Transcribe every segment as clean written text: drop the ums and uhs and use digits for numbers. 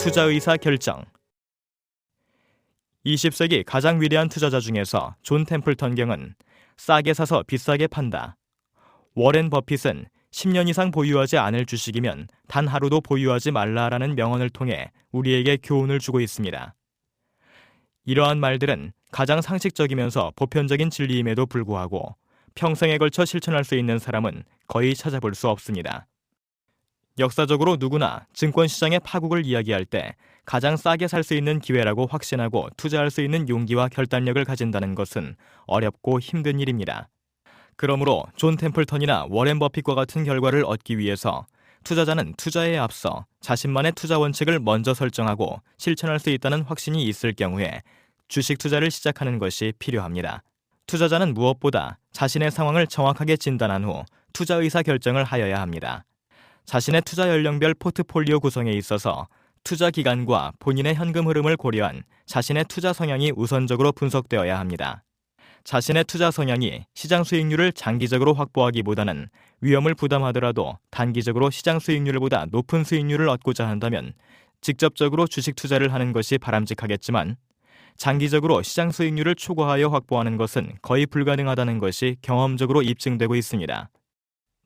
투자 의사 결정. 20세기 가장 위대한 투자자 중에서 존 템플턴 경은 싸게 사서 비싸게 판다. 워렌 버핏은 10년 이상 보유하지 않을 주식이면 단 하루도 보유하지 말라라는 명언을 통해 우리에게 교훈을 주고 있습니다. 이러한 말들은 가장 상식적이면서 보편적인 진리임에도 불구하고 평생에 걸쳐 실천할 수 있는 사람은 거의 찾아볼 수 없습니다. 역사적으로 누구나 증권시장의 파국을 이야기할 때 가장 싸게 살 수 있는 기회라고 확신하고 투자할 수 있는 용기와 결단력을 가진다는 것은 어렵고 힘든 일입니다. 그러므로 존 템플턴이나 워렌 버핏과 같은 결과를 얻기 위해서 투자자는 투자에 앞서 자신만의 투자 원칙을 먼저 설정하고 실천할 수 있다는 확신이 있을 경우에 주식 투자를 시작하는 것이 필요합니다. 투자자는 무엇보다 자신의 상황을 정확하게 진단한 후 투자 의사 결정을 하여야 합니다. 자신의 투자 연령별 포트폴리오 구성에 있어서 투자 기간과 본인의 현금 흐름을 고려한 자신의 투자 성향이 우선적으로 분석되어야 합니다. 자신의 투자 성향이 시장 수익률을 장기적으로 확보하기보다는 위험을 부담하더라도 단기적으로 시장 수익률보다 높은 수익률을 얻고자 한다면 직접적으로 주식 투자를 하는 것이 바람직하겠지만 장기적으로 시장 수익률을 초과하여 확보하는 것은 거의 불가능하다는 것이 경험적으로 입증되고 있습니다.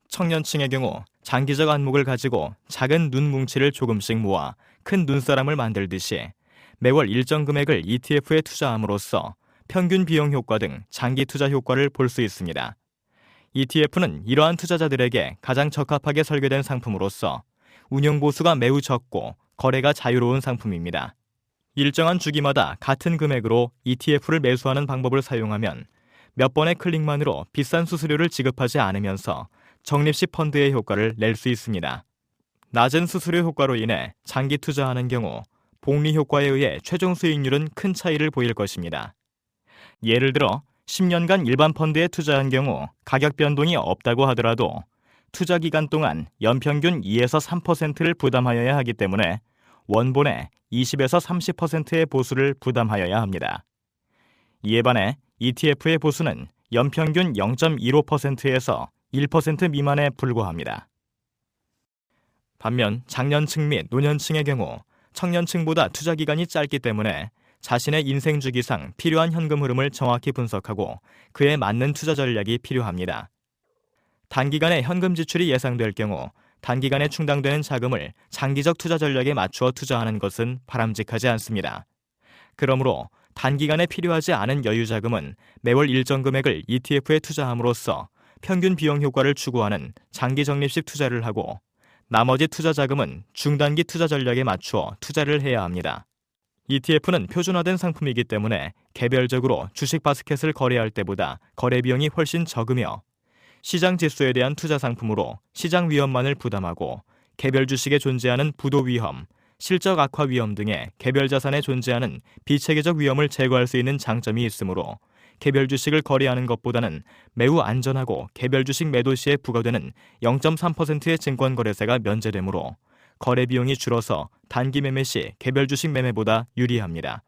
청년층의 경우 장기적 안목을 가지고 작은 눈 뭉치를 조금씩 모아 큰 눈사람을 만들듯이 매월 일정 금액을 ETF에 투자함으로써 평균 비용 효과 등 장기 투자 효과를 볼 수 있습니다. ETF는 이러한 투자자들에게 가장 적합하게 설계된 상품으로서 운용 보수가 매우 적고 거래가 자유로운 상품입니다. 일정한 주기마다 같은 금액으로 ETF를 매수하는 방법을 사용하면 몇 번의 클릭만으로 비싼 수수료를 지급하지 않으면서 적립식 펀드의 효과를 낼 수 있습니다. 낮은 수수료 효과로 인해 장기 투자하는 경우 복리 효과에 의해 최종 수익률은 큰 차이를 보일 것입니다. 예를 들어 10년간 일반 펀드에 투자한 경우 가격 변동이 없다고 하더라도 투자 기간 동안 연평균 2에서 3%를 부담하여야 하기 때문에 원본의 20에서 30%의 보수를 부담하여야 합니다. 이에 반해 ETF의 보수는 연평균 0.15%에서 1% 미만에 불과합니다. 반면 장년층 및 노년층의 경우 청년층보다 투자 기간이 짧기 때문에 자신의 인생 주기상 필요한 현금 흐름을 정확히 분석하고 그에 맞는 투자 전략이 필요합니다. 단기간에 현금 지출이 예상될 경우 단기간에 충당되는 자금을 장기적 투자 전략에 맞추어 투자하는 것은 바람직하지 않습니다. 그러므로 단기간에 필요하지 않은 여유 자금은 매월 일정 금액을 ETF에 투자함으로써 평균 비용 효과를 추구하는 장기 적립식 투자를 하고 나머지 투자 자금은 중단기 투자 전략에 맞추어 투자를 해야 합니다. ETF는 표준화된 상품이기 때문에 개별적으로 주식 바스켓을 거래할 때보다 거래 비용이 훨씬 적으며 시장 지수에 대한 투자 상품으로 시장 위험만을 부담하고 개별 주식에 존재하는 부도 위험, 실적 악화 위험 등의 개별 자산에 존재하는 비체계적 위험을 제거할 수 있는 장점이 있으므로 개별 주식을 거래하는 것보다는 매우 안전하고 개별 주식 매도 시에 부과되는 0.3%의 증권 거래세가 면제되므로 거래 비용이 줄어서 단기 매매 시 개별 주식 매매보다 유리합니다.